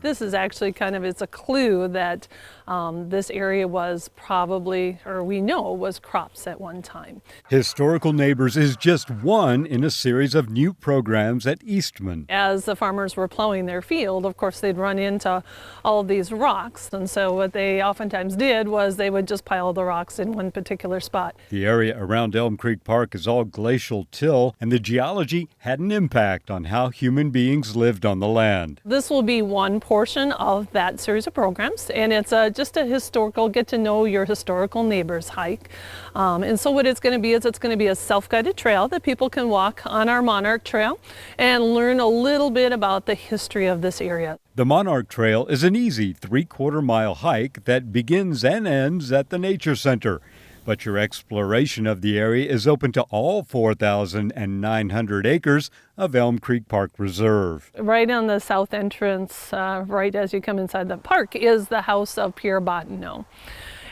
This is actually it's a clue that this area was probably, or we know was crops at one time. Historical Neighbors is just one in a series of new programs at Eastman. As the farmers were plowing their field, of course, they'd run into all of these rocks. And so what they oftentimes did was they would just pile the rocks in one particular spot. The area around Elm Creek Park is all glacial till, and the geology had an impact on how human beings lived on the land. This will be one portion of that series of programs, and it's just a historical, get to know your historical neighbors hike. And so what it's going to be is it's going to be a self-guided trail that people can walk on our Monarch Trail and learn a little bit about the history of this area. The Monarch Trail is an easy 3/4-mile hike that begins and ends at the Nature Center. But your exploration of the area is open to all 4,900 acres of Elm Creek Park Reserve. Right on the south entrance, right as you come inside the park, is the house of Pierbotteno.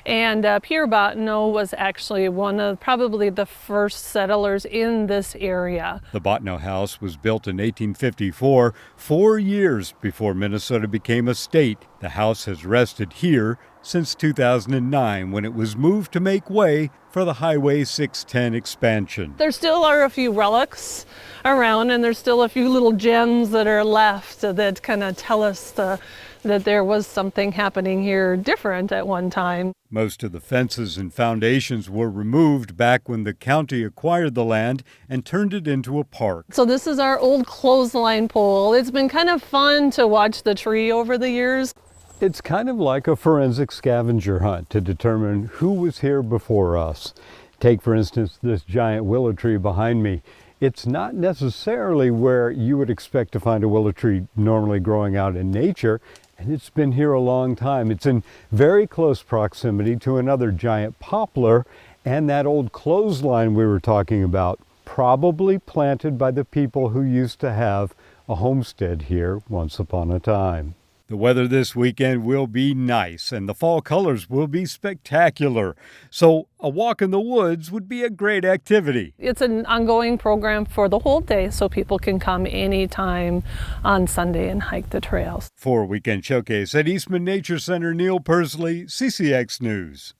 And Pierbotteno was actually one of probably the first settlers in this area. The Bottineau House was built in 1854, 4 years before Minnesota became a state. The house has rested here since 2009, when it was moved to make way for the Highway 610 expansion. There still are a few relics around, and there's still a few little gems that are left that kind of tell us that there was something happening here different at one time. Most of the fences and foundations were removed back when the county acquired the land and turned it into a park. So this is our old clothesline pole. It's been kind of fun to watch the tree over the years. It's kind of like a forensic scavenger hunt to determine who was here before us. Take, for instance, this giant willow tree behind me. It's not necessarily where you would expect to find a willow tree normally growing out in nature, and it's been here a long time. It's in very close proximity to another giant poplar and that old clothesline we were talking about, probably planted by the people who used to have a homestead here once upon a time. The weather this weekend will be nice, and the fall colors will be spectacular. So a walk in the woods would be a great activity. It's an ongoing program for the whole day, so people can come anytime on Sunday and hike the trails. For Weekend Showcase at Eastman Nature Center, Neil Persley, CCX News.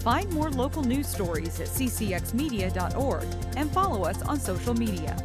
Find more local news stories at ccxmedia.org and follow us on social media.